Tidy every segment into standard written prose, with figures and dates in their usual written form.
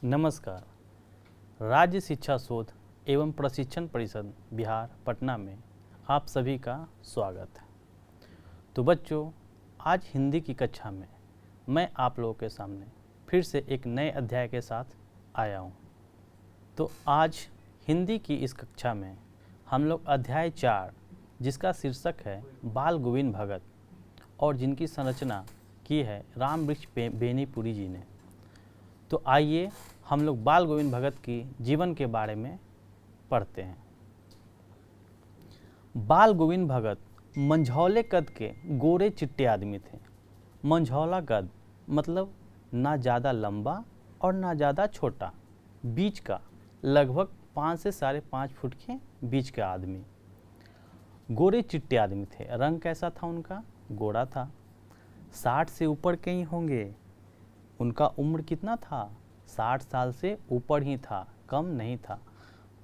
नमस्कार। राज्य शिक्षा शोध एवं प्रशिक्षण परिषद बिहार पटना में आप सभी का स्वागत है। तो बच्चों, आज हिंदी की कक्षा में मैं आप लोगों के सामने फिर से एक नए अध्याय के साथ आया हूँ। तो आज हिंदी की इस कक्षा में हम लोग अध्याय 4 जिसका शीर्षक है बाल गोविंद भगत और जिनकी संरचना की है रामवृक्ष बेनीपुरी जी ने। तो आइए हम लोग बाल गोविंद भगत की जीवन के बारे में पढ़ते हैं। बाल गोविंद भगत मंझौले कद के गोरे चिट्टे आदमी थे। मंझौला कद मतलब ना ज़्यादा लंबा और ना ज़्यादा छोटा, बीच का, लगभग 5 से 5.5 फुट के बीच का आदमी। गोरे चिट्टे आदमी थे। रंग कैसा था उनका? गोरा था। 60 से ऊपर के ही होंगे। उनका उम्र कितना था? 60 साल से ऊपर ही था, कम नहीं था।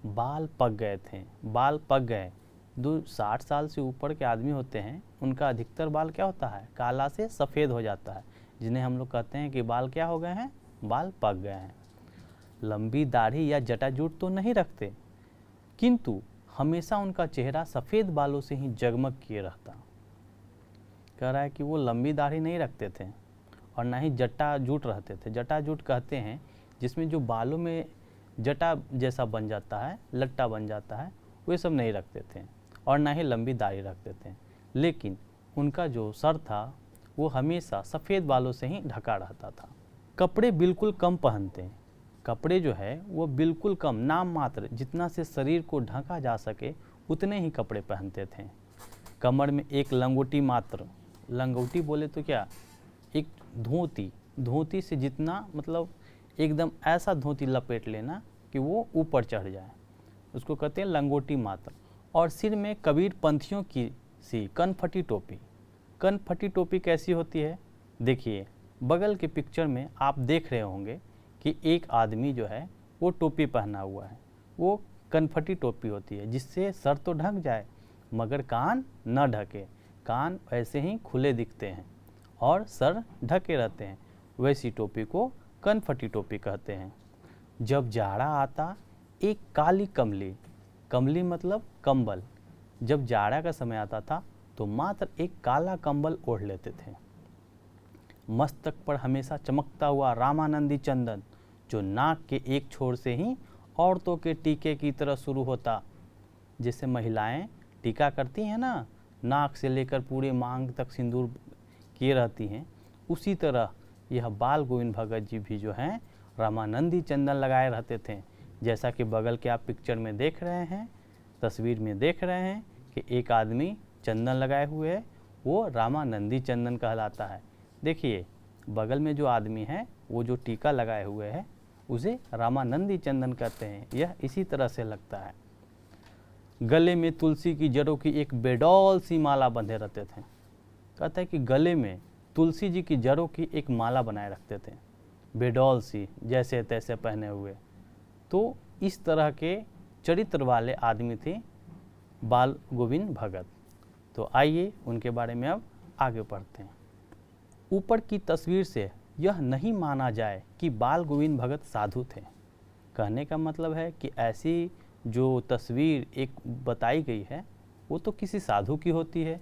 बाल पक गए थे। बाल पक गए। 60 साल से ऊपर के आदमी होते हैं, उनका अधिकतर बाल क्या होता है? काला से सफ़ेद हो जाता है, जिन्हें हम लोग कहते हैं कि बाल क्या हो गए हैं? बाल पक गए हैं। लंबी दाढ़ी या जटाजूट तो नहीं रखते, किंतु हमेशा उनका चेहरा सफ़ेद बालों से ही जगमग किए रहता। कह रहा है कि वो लंबी दाढ़ी नहीं रखते थे और ना ही जटाजूट रहते थे। जटाजूट कहते हैं जिसमें जो बालों में जटा जैसा बन जाता है, लट्टा बन जाता है, वे सब नहीं रखते थे और ना ही लंबी दाढ़ी रखते थे। लेकिन उनका जो सर था वो हमेशा सफ़ेद बालों से ही ढका रहता था। कपड़े बिल्कुल कम पहनते हैं। कपड़े जो है वो बिल्कुल कम, नाम मात्र, जितना से शरीर को ढका जा सके उतने ही कपड़े पहनते थे। कमर में एक लंगोटी मात्र, लंगोटी बोले तो क्या, एक धोती से जितना, मतलब एकदम ऐसा धोती लपेट लेना कि वो ऊपर चढ़ जाए, उसको कहते हैं लंगोटी मात्र। और सिर में कबीर पंथियों की सी कनफटी टोपी। कनफटी टोपी कैसी होती है? देखिए, बगल के पिक्चर में आप देख रहे होंगे कि एक आदमी जो है वो टोपी पहना हुआ है। वो कनफटी टोपी होती है जिससे सर तो ढक जाए मगर कान न ढके। कान ऐसे ही खुले दिखते हैं और सर ढके रहते हैं। वैसी टोपी को कनफटी टोपी कहते हैं। जब जाड़ा आता, एक काली कमली, कमली मतलब कंबल, जब जाड़ा का समय आता था तो मात्र एक काला कंबल ओढ़ लेते थे। मस्तक पर हमेशा चमकता हुआ रामानंदी चंदन, जो नाक के एक छोर से ही औरतों के टीके की तरह शुरू होता। जैसे महिलाएं टीका करती हैं ना, नाक से लेकर पूरे मांग तक सिंदूर किए रहती हैं, उसी तरह यह बाल गोविंद भगत जी भी जो हैं रामानंदी चंदन लगाए रहते थे। जैसा कि बगल के आप पिक्चर में देख रहे हैं, तस्वीर में देख रहे हैं कि एक आदमी चंदन लगाए हुए है, वो रामानंदी चंदन कहलाता है। देखिए, बगल में जो आदमी है वो जो टीका लगाए हुए है उसे रामानंदी चंदन कहते हैं। यह इसी तरह से लगता है। गले में तुलसी की जड़ों की एक बेडौल सी माला बंधे रहते थे। कहता है कि गले में तुलसी जी की जड़ों की एक माला बनाए रखते थे, बेडौल सी, जैसे तैसे पहने हुए। तो इस तरह के चरित्र वाले आदमी थे बाल गोविंद भगत। तो आइए उनके बारे में अब आगे पढ़ते हैं। ऊपर की तस्वीर से यह नहीं माना जाए कि बाल गोविंद भगत साधु थे। कहने का मतलब है कि ऐसी जो तस्वीर एक बताई गई है वो तो किसी साधु की होती है।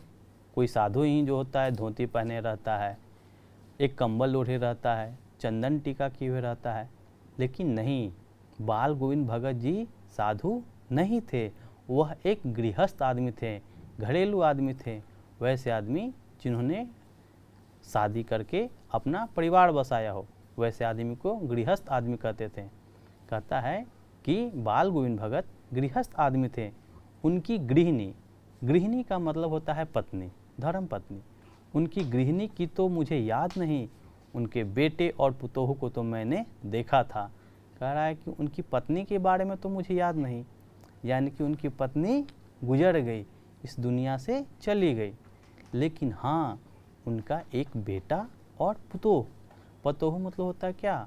कोई साधु ही जो होता है धोती पहने रहता है, एक कंबल ओढ़े रहता है, चंदन टीका किए हुए रहता है। लेकिन नहीं, बाल गोविंद भगत जी साधु नहीं थे। वह एक गृहस्थ आदमी थे, घरेलू आदमी थे। वैसे आदमी जिन्होंने शादी करके अपना परिवार बसाया हो, वैसे आदमी को गृहस्थ आदमी कहते थे। कहता है कि बाल गोविंद भगत गृहस्थ आदमी थे। उनकी गृहिणी, गृहिणी का मतलब होता है पत्नी, धर्म पत्नी। उनकी गृहिणी की तो मुझे याद नहीं, उनके बेटे और पुतोहू को तो मैंने देखा था। कह रहा है कि उनकी पत्नी के बारे में तो मुझे याद नहीं, यानी कि उनकी पत्नी गुजर गई, इस दुनिया से चली गई। लेकिन हाँ, उनका एक बेटा और पुतोह, पुतोहू मतलब होता है क्या,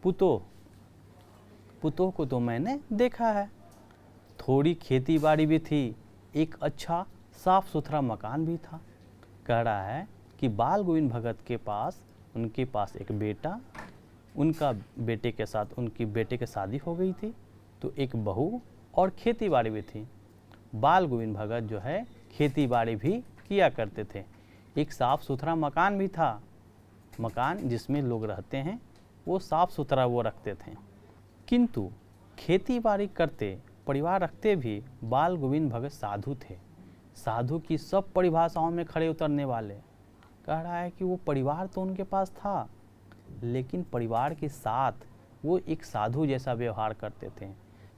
पुतोह, पुतोह को तो मैंने देखा है। थोड़ी खेती बाड़ी भी थी, एक अच्छा साफ सुथरा मकान भी था। कह रहा है कि बाल गोविंद भगत के पास, उनके पास एक बेटा उनका बेटे के साथ उनकी बेटे की शादी हो गई थी, तो एक बहू और खेती बाड़ी भी थी। बाल गोविंद भगत जो है खेती बाड़ी भी किया करते थे। एक साफ़ सुथरा मकान भी था, मकान जिसमें लोग रहते हैं वो साफ़ सुथरा वो रखते थे। किंतु खेती बाड़ी करते, परिवार रखते भी बाल गोविंद भगत साधु थे। साधु की सब परिभाषाओं में खड़े उतरने वाले। कह रहा है कि वो परिवार तो उनके पास था, लेकिन परिवार के साथ वो एक साधु जैसा व्यवहार करते थे।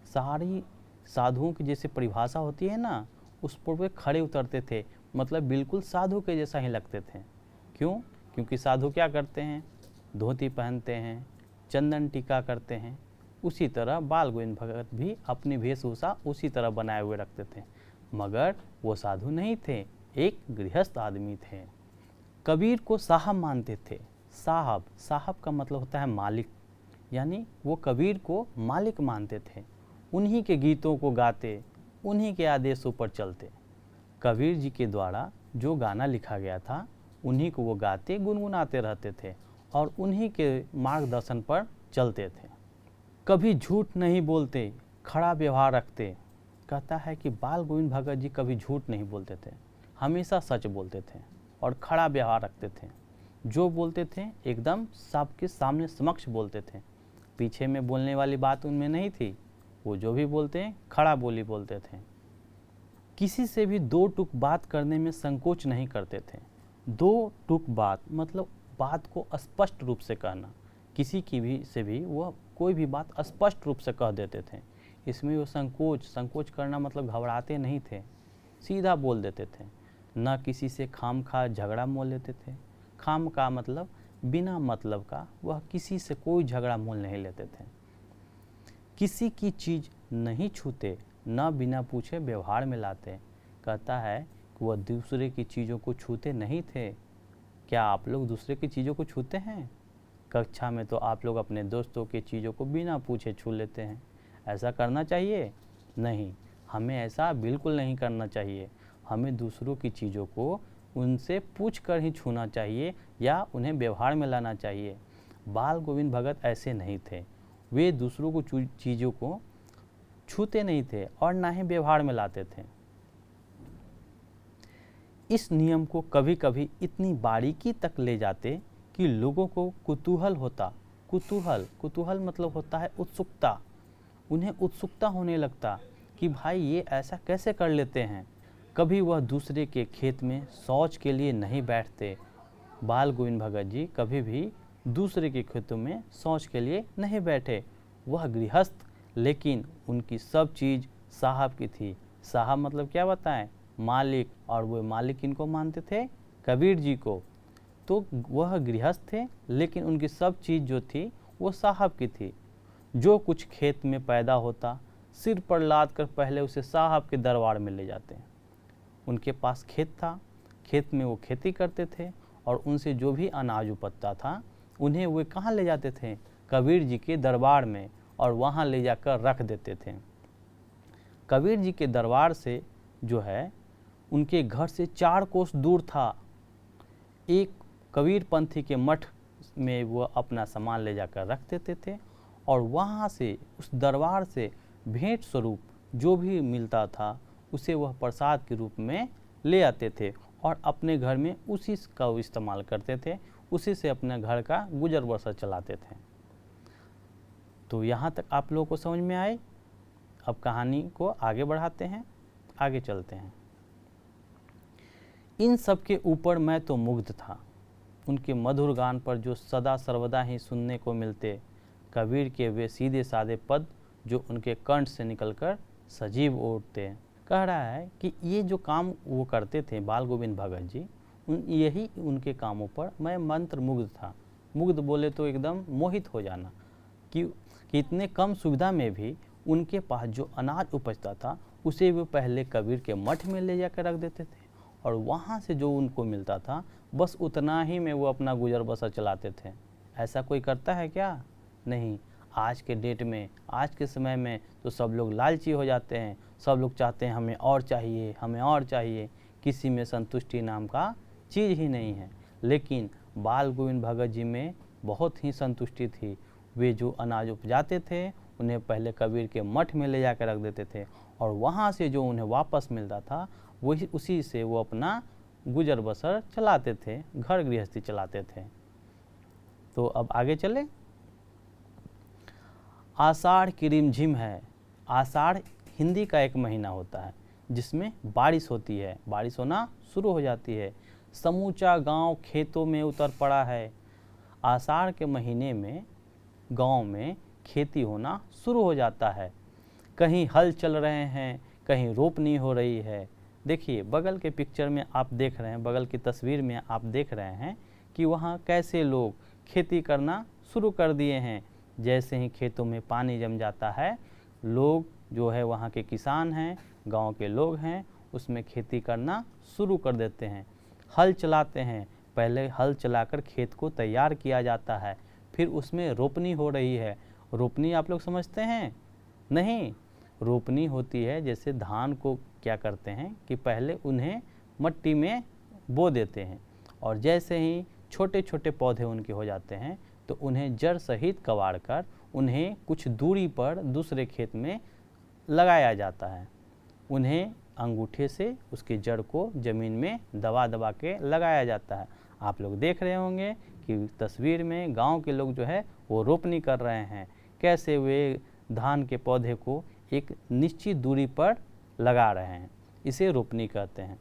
सारी साधुओं की जैसे परिभाषा होती है ना, उस पर वे खड़े उतरते थे, मतलब बिल्कुल साधु के जैसा ही लगते थे। क्यों? क्योंकि साधु क्या करते हैं? धोती पहनते हैं, चंदन टीका करते हैं। उसी तरह बाल गोविंद भगत भी अपनी वेशभूषा उसी तरह बनाए हुए रखते थे, मगर वो साधु नहीं थे, एक गृहस्थ आदमी थे। कबीर को साहब मानते थे। साहब, साहब का मतलब होता है मालिक, यानी वो कबीर को मालिक मानते थे। उन्हीं के गीतों को गाते, उन्हीं के आदेशों पर चलते। कबीर जी के द्वारा जो गाना लिखा गया था उन्हीं को वो गाते गुनगुनाते रहते थे और उन्हीं के मार्गदर्शन पर चलते थे। कभी झूठ नहीं बोलते, खड़ा व्यवहार रखते। कहता है कि बाल गोविंद भगत जी कभी झूठ नहीं बोलते थे, हमेशा सच बोलते थे और खड़ा व्यवहार रखते थे। जो बोलते थे एकदम सबके सामने समक्ष बोलते थे, पीछे में बोलने वाली बात उनमें नहीं थी। वो जो भी बोलते हैं खड़ा बोली बोलते थे। किसी से भी दो टूक बात करने में संकोच नहीं करते थे। दो टूक बात मतलब बात को स्पष्ट रूप से कहना। किसी की भी से भी वह कोई भी बात स्पष्ट रूप से कह देते थे। इसमें वो संकोच करना मतलब घबराते नहीं थे, सीधा बोल देते थे। न किसी से खामखा झगड़ा मोल लेते थे। खाम का मतलब बिना मतलब का, वह किसी से कोई झगड़ा मोल नहीं लेते थे। किसी की चीज़ नहीं छूते, न बिना पूछे व्यवहार में लाते। कहता है कि वह दूसरे की चीज़ों को छूते नहीं थे। क्या आप लोग दूसरे की चीज़ों को छूते हैं? कक्षा में तो आप लोग अपने दोस्तों की चीज़ों को बिना पूछे छू लेते हैं। ऐसा करना चाहिए? नहीं, हमें ऐसा बिल्कुल नहीं करना चाहिए। हमें दूसरों की चीज़ों को उनसे पूछ कर ही छूना चाहिए या उन्हें व्यवहार में लाना चाहिए। बाल गोविंद भगत ऐसे नहीं थे। वे दूसरों को चीज़ों को छूते नहीं थे और ना ही व्यवहार में लाते थे। इस नियम को कभी कभी इतनी बारीकी तक ले जाते कि लोगों को कुतूहल होता। कुतूहल मतलब होता है उत्सुकता। उन्हें उत्सुकता होने लगता कि भाई ये ऐसा कैसे कर लेते हैं। कभी वह दूसरे के खेत में शौच के लिए नहीं बैठते। बाल गोविंद भगत जी कभी भी दूसरे के खेतों में शौच के लिए नहीं बैठे। वह गृहस्थ, लेकिन उनकी सब चीज़ साहब की थी। साहब मतलब क्या बताएं? मालिक। और वो मालिक इनको मानते थे? कबीर जी को। तो वह गृहस्थ थे, लेकिन उनकी सब चीज़ जो थी वो साहब की थी। जो कुछ खेत में पैदा होता, सिर पर लाद कर पहले उसे साहब के दरबार में ले जाते। उनके पास खेत था, खेत में वो खेती करते थे और उनसे जो भी अनाज उपजता था उन्हें वे कहाँ ले जाते थे? कबीर जी के दरबार में, और वहाँ ले जाकर रख देते थे। कबीर जी के दरबार से जो है उनके घर से 4 कोस दूर था। एक कबीर पंथी के मठ में वो अपना सामान ले जाकर रख देते थे और वहाँ से, उस दरबार से भेंट स्वरूप जो भी मिलता था उसे वह प्रसाद के रूप में ले आते थे और अपने घर में उसी का इस्तेमाल करते थे। उसी से अपने घर का गुजर बसर चलाते थे। तो यहाँ तक आप लोगों को समझ में आए। अब कहानी को आगे बढ़ाते हैं, आगे चलते हैं। इन सब के ऊपर मैं तो मुग्ध था। उनके मधुर गान पर जो सदा सर्वदा ही सुनने को मिलते, कबीर के वे सीधे साधे पद जो उनके कंठ से निकलकर सजीव उठते। कह रहा है कि ये जो काम वो करते थे बाल गोविंद भगत जी, यही उनके कामों पर मैं मंत्र मुग्ध था। मुग्ध बोले तो एकदम मोहित हो जाना कि इतने कम सुविधा में भी उनके पास जो अनाज उपजता था उसे वो पहले कबीर के मठ में ले जाकर रख देते थे और वहाँ से जो उनको मिलता था बस उतना ही में वो अपना गुजर बसर चलाते थे। ऐसा कोई करता है क्या? नहीं। आज के डेट में, आज के समय में तो सब लोग लालची हो जाते हैं। सब लोग चाहते हैं हमें और चाहिए, हमें और चाहिए। किसी में संतुष्टि नाम का चीज़ ही नहीं है। लेकिन बाल गोविंद भगत जी में बहुत ही संतुष्टि थी। वे जो अनाज उपजाते थे उन्हें पहले कबीर के मठ में ले जाकर रख देते थे और वहाँ से जो उन्हें वापस मिलता था वही उसी से वो अपना गुजर बसर चलाते थे, घर गृहस्थी चलाते थे। तो अब आगे चले। आषाढ़ की रिमझिम है। आषाढ़ हिंदी का एक महीना होता है जिसमें बारिश होती है, बारिश होना शुरू हो जाती है। समूचा गांव खेतों में उतर पड़ा है। आषाढ़ के महीने में गांव में खेती होना शुरू हो जाता है। कहीं हल चल रहे हैं, कहीं रोपनी हो रही है। देखिए बगल के पिक्चर में आप देख रहे हैं, बगल की तस्वीर में आप देख रहे हैं कि वहाँ कैसे लोग खेती करना शुरू कर दिए हैं। जैसे ही खेतों में पानी जम जाता है, लोग जो है वहाँ के किसान हैं, गांव के लोग हैं, उसमें खेती करना शुरू कर देते हैं। हल चलाते हैं, पहले हल चलाकर खेत को तैयार किया जाता है, फिर उसमें रोपनी हो रही है। रोपनी आप लोग समझते हैं? नहीं, रोपनी होती है जैसे धान को क्या करते हैं कि पहले उन्हें मट्टी में बो देते हैं और जैसे ही छोटे छोटे पौधे उनके हो जाते हैं तो उन्हें जड़ सहित कबाड़ कर उन्हें कुछ दूरी पर दूसरे खेत में लगाया जाता है। उन्हें अंगूठे से उसकी जड़ को ज़मीन में दबा दबा के लगाया जाता है। आप लोग देख रहे होंगे कि तस्वीर में गांव के लोग जो है वो रोपनी कर रहे हैं, कैसे वे धान के पौधे को एक निश्चित दूरी पर लगा रहे हैं। इसे रोपनी कहते हैं।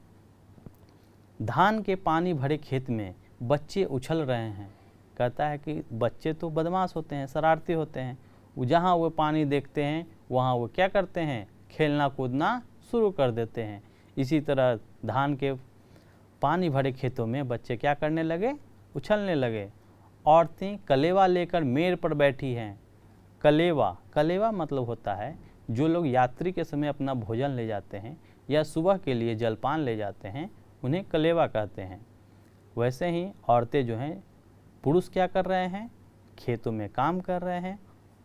धान के पानी भरे खेत में बच्चे उछल रहे हैं। कहता है कि बच्चे तो बदमाश होते हैं, शरारती होते हैं, जहाँ वो पानी देखते हैं वहाँ वो क्या करते हैं, खेलना कूदना शुरू कर देते हैं। इसी तरह धान के पानी भरे खेतों में बच्चे क्या करने लगे, उछलने लगे। औरतें कलेवा लेकर मेड़ पर बैठी हैं। कलेवा, कलेवा मतलब होता है जो लोग यात्री के समय अपना भोजन ले जाते हैं या सुबह के लिए जलपान ले जाते हैं, उन्हें कलेवा कहते हैं। वैसे ही औरतें जो हैं, पुरुष क्या कर रहे हैं, खेतों में काम कर रहे हैं।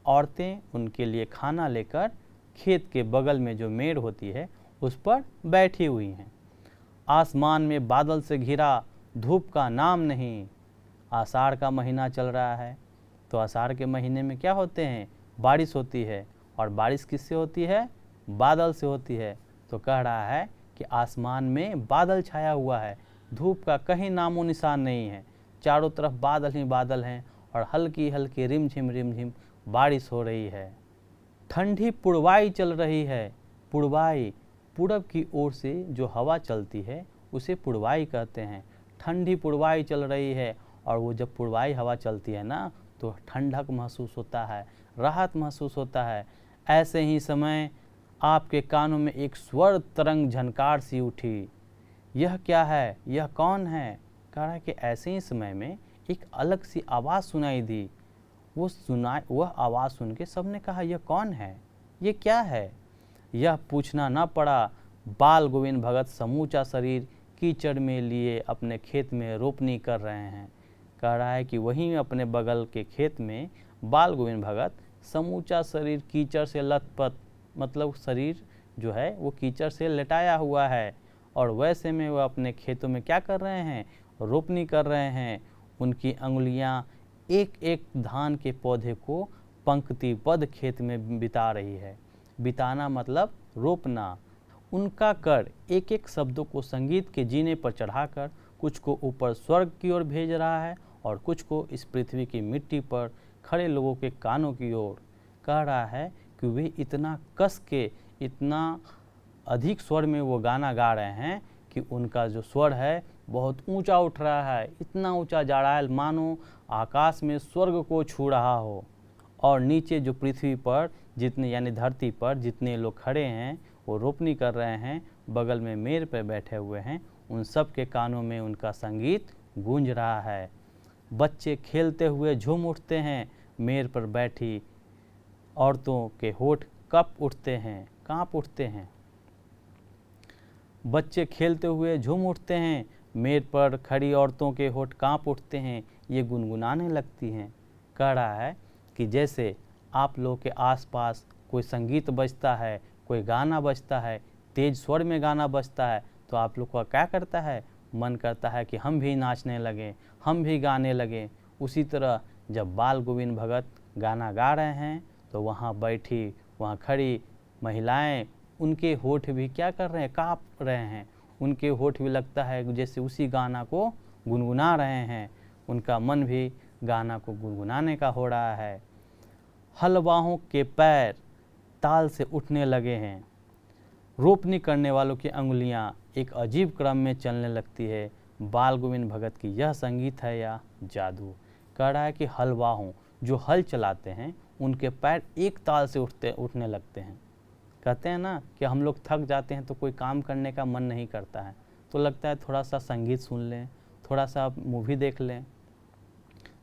औरतें उनके लिए खाना लेकर खेत के बगल में जो मेड़ होती है उस पर बैठी हुई हैं। आसमान में बादल से घिरा, धूप का नाम नहीं। आषाढ़ का महीना चल रहा है, तो आषाढ़ के महीने में क्या होते हैं, बारिश होती है। और बारिश किससे होती है, बादल से होती है। तो कह रहा है कि आसमान में बादल छाया हुआ है, धूप का कहीं नामो निशान नहीं है, चारों तरफ बादल ही बादल हैं और हल्की हल्की रिमझिम बारिश हो रही है। ठंडी पुरवाई चल रही है। पुरवाई, पूरब की ओर से जो हवा चलती है उसे पुरवाई कहते हैं। ठंडी पुरवाई चल रही है और वो जब पुरवाई हवा चलती है ना तो ठंडक महसूस होता है, राहत महसूस होता है। ऐसे ही समय आपके कानों में एक स्वर तरंग झनकार सी उठी। यह क्या है, यह कौन है? कह रहा है कि ऐसे ही समय में एक अलग सी आवाज़ सुनाई दी। वह आवाज़ सुन के सबने कहा, यह कौन है, ये क्या है? यह पूछना न पड़ा। बाल गोविंद भगत समूचा शरीर कीचड़ में लिए अपने खेत में रोपनी कर रहे हैं। कह रहा है कि वहीं अपने बगल के खेत में बाल गोविंद भगत समूचा शरीर कीचड़ से लथपथ, मतलब शरीर जो है वो कीचड़ से लटाया हुआ है और वैसे में वह अपने खेतों में क्या कर रहे हैं, रोपनी कर रहे हैं। उनकी अंगुलियां एक एक धान के पौधे को पंक्तिबद्ध खेत में बिता रही है। बिताना मतलब रोपना। उनका कर एक एक शब्दों को संगीत के जीने पर चढ़ाकर कुछ को ऊपर स्वर्ग की ओर भेज रहा है और कुछ को इस पृथ्वी की मिट्टी पर खड़े लोगों के कानों की ओर। कह रहा है कि वे इतना कस के, इतना अधिक स्वर में वो गाना गा रहे हैं कि उनका जो स्वर है बहुत ऊंचा उठ रहा है, इतना ऊंचा जा रहा है मानो आकाश में स्वर्ग को छू रहा हो। और नीचे जो पृथ्वी पर जितने, यानी धरती पर जितने लोग खड़े हैं वो रोपनी कर रहे हैं, बगल में मेड़ पर बैठे हुए हैं, उन सब के कानों में उनका संगीत गूंज रहा है। बच्चे खेलते हुए झूम उठते हैं, मेड़ पर बैठी औरतों के होठ कप उठते हैं, कांप उठते हैं। बच्चे खेलते हुए झूम उठते हैं, मेड़ पर खड़ी औरतों के होठ कांप उठते हैं, ये गुनगुनाने लगती हैं। कह रहा है कि जैसे आप लोग के आसपास कोई संगीत बजता है, कोई गाना बजता है, तेज स्वर में गाना बजता है, तो आप लोग का क्या करता है, मन करता है कि हम भी नाचने लगें, हम भी गाने लगें। उसी तरह जब बाल गोविंद भगत गाना गा रहे हैं तो वहाँ बैठी, वहाँ खड़ी महिलाएं, उनके होठ भी क्या कर रहे हैं, काँप रहे हैं। उनके होठ भी लगता है जैसे उसी गाना को गुनगुना रहे हैं। उनका मन भी गाना को गुनगुनाने का हो रहा है। हलवाओं के पैर ताल से उठने लगे हैं। रोपनी करने वालों की अंगुलियां एक अजीब क्रम में चलने लगती है। बाल गोविंद भगत की यह संगीत है या जादू। कह रहा है कि हलवाओं, जो हल चलाते हैं, उनके पैर एक ताल से उठने लगते हैं। कहते हैं ना कि हम लोग थक जाते हैं तो कोई काम करने का मन नहीं करता है, तो लगता है थोड़ा सा संगीत सुन लें, थोड़ा सा मूवी देख लें।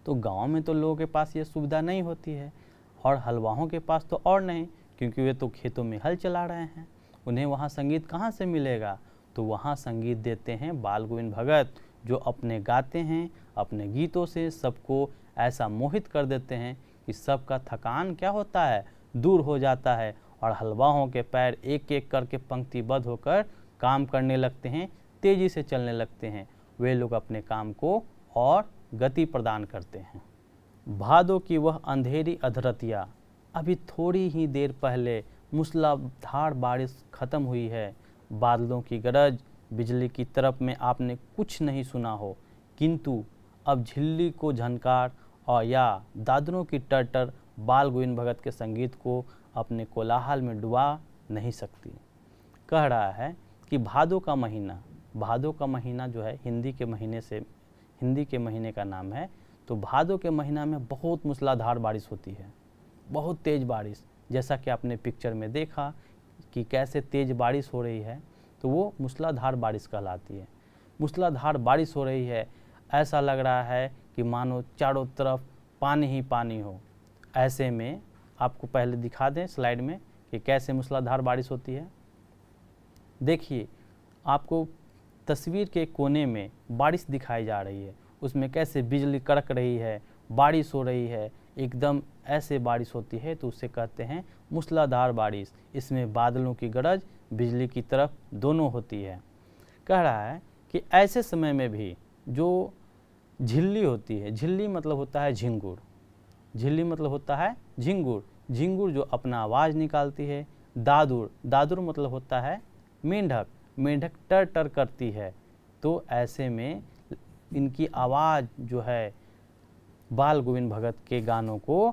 तो गांव में तो लोगों के पास ये सुविधा नहीं होती है, और हलवाओं के पास तो और नहीं, क्योंकि वे तो खेतों में हल चला रहे हैं। उन्हें वहाँ संगीत कहाँ से मिलेगा? तो वहाँ संगीत देते हैं बाल गोविंद भगत, जो अपने गाते हैं, अपने गीतों से सबको ऐसा मोहित कर देते हैं कि सबका थकान क्या होता है, दूर हो जाता है, और हलवाओं के पैर एक एक करके पंक्तिबद्ध होकर काम करने लगते हैं, तेजी से चलने लगते हैं। वे लोग अपने काम को और गति प्रदान करते हैं। भादों की वह अंधेरी अधरतिया, अभी थोड़ी ही देर पहले मूसलाधार बारिश खत्म हुई है। बादलों की गरज, बिजली की तरफ में आपने कुछ नहीं सुना हो, किंतु अब झिल्ली को झनकार और या दादरों की टर्टर बाल गोविंद भगत के संगीत को अपने कोलाहल में डुबा नहीं सकती। कह रहा है कि भादों का महीना जो है हिंदी के महीने का नाम है। तो भादों के महीना में बहुत मूसलाधार बारिश होती है, बहुत तेज़ बारिश, जैसा कि आपने पिक्चर में देखा कि कैसे तेज़ बारिश हो रही है, तो वो मूसलाधार बारिश कहलाती है। मूसलाधार बारिश हो रही है, ऐसा लग रहा है कि मानो चारों तरफ पानी ही पानी हो। ऐसे में आपको पहले दिखा दें स्लाइड में कि कैसे मूसलाधार बारिश होती है। देखिए, आपको तस्वीर के कोने में बारिश दिखाई जा रही है, उसमें कैसे बिजली कड़क रही है, बारिश हो रही है, एकदम ऐसे बारिश होती है, तो उसे कहते हैं मूसलाधार बारिश। इसमें बादलों की गरज, बिजली की तरफ दोनों होती है। कह रहा है कि ऐसे समय में भी जो झिल्ली होती है, झिल्ली मतलब होता है झिंगुर, झिल्ली मतलब होता है झिंगुर, झिंगुर जो अपना आवाज़ निकालती है। दादुर मतलब होता है मेंढक, मेंढक टर टर करती है। तो ऐसे में इनकी आवाज़ जो है बाल गोविंद भगत के गानों को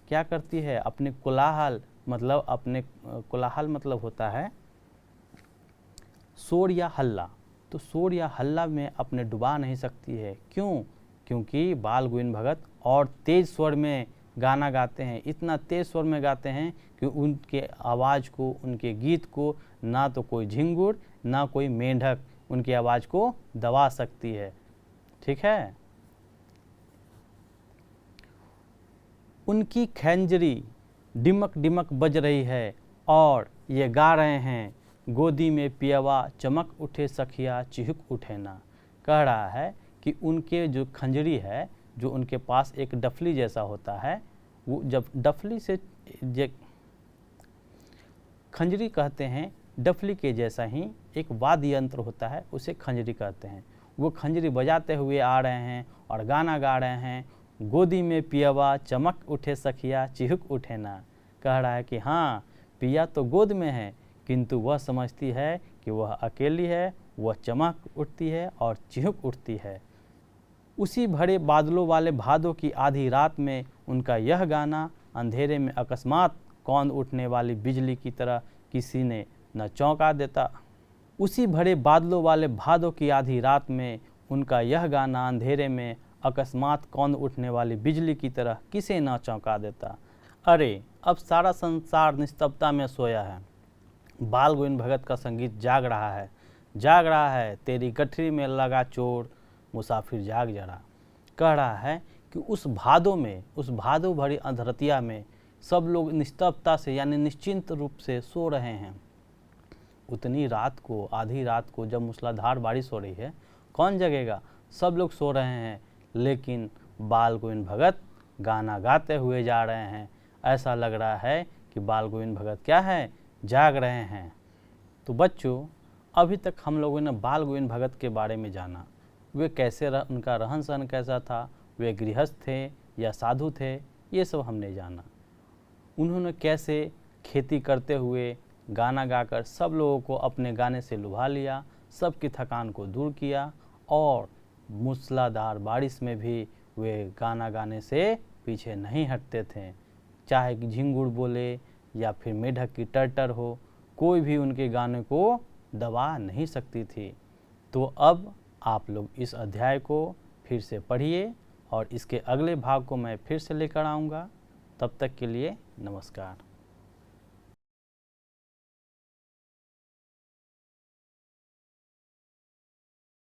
क्या करती है, अपने कोलाहल मतलब होता है शोर या हल्ला, तो शोर या हल्ला में अपने डुबा नहीं सकती है। क्यों? क्योंकि बाल गोविंद भगत और तेज स्वर में गाना गाते हैं, इतना तेज स्वर में गाते हैं कि उनके आवाज़ को, उनके गीत को ना तो कोई झिंगुर ना कोई मेंढक उनकी आवाज़ को दबा सकती है। ठीक है। उनकी खंजरी डिमक डिमक बज रही है और ये गा रहे हैं, गोदी में पियवा चमक उठे सखिया चिहुक उठे ना। कह रहा है कि उनके जो खंजरी है, जो उनके पास एक डफली जैसा होता है, वो जब डफली से खंजरी कहते हैं, डफली के जैसा ही एक वाद्य यंत्र होता है, उसे खंजरी कहते हैं। वो खंजरी बजाते हुए आ रहे हैं और गाना गा रहे हैं, गोदी में पियवा चमक उठे सखिया चिहुक उठे ना। कह रहा है कि हाँ, पिया तो गोद में है, किंतु वह समझती है कि वह अकेली है, वह चमक उठती है और चिहुक उठती है। उसी भरे बादलों वाले भादों की आधी रात में उनका यह गाना अंधेरे में अकस्मात कौंध उठने वाली बिजली की तरह किसी ने न चौंका देता। उसी भरे बादलों वाले भादों की आधी रात में उनका यह गाना अंधेरे में अकस्मात कौंध उठने वाली बिजली की तरह किसे न चौंका देता। अरे, अब सारा संसार निस्तब्धता में सोया है, बाल गोविंद भगत का संगीत जाग रहा है, तेरी गठरी में लगा चोर मुसाफिर जाग जरा। कह रहा है कि उस भादो भरी अंधरतिया में सब लोग निस्तब्धता से यानी निश्चिंत रूप से सो रहे हैं। उतनी रात को, आधी रात को जब मूसलाधार बारिश हो रही है, कौन जगेगा? सब लोग सो रहे हैं, लेकिन बाल गोविंद भगत गाना गाते हुए जा रहे हैं। ऐसा लग रहा है कि बाल गोविंद भगत क्या है, जाग रहे हैं। तो बच्चों, अभी तक हम लोगों ने बाल गोविंद भगत के बारे में जाना, वे कैसे उनका रहन सहन कैसा था, वे गृहस्थ थे या साधु थे, ये सब हमने जाना। उन्होंने कैसे खेती करते हुए गाना गाकर सब लोगों को अपने गाने से लुभा लिया, सबकी थकान को दूर किया, और मूसलाधार बारिश में भी वे गाना गाने से पीछे नहीं हटते थे। चाहे झिंगुर बोले या फिर मेढक की टर्टर हो, कोई भी उनके गाने को दबा नहीं सकती थी। तो अब आप लोग इस अध्याय को फिर से पढ़िए और इसके अगले भाग को मैं फिर से लेकर आऊँगा। तब तक के लिए नमस्कार।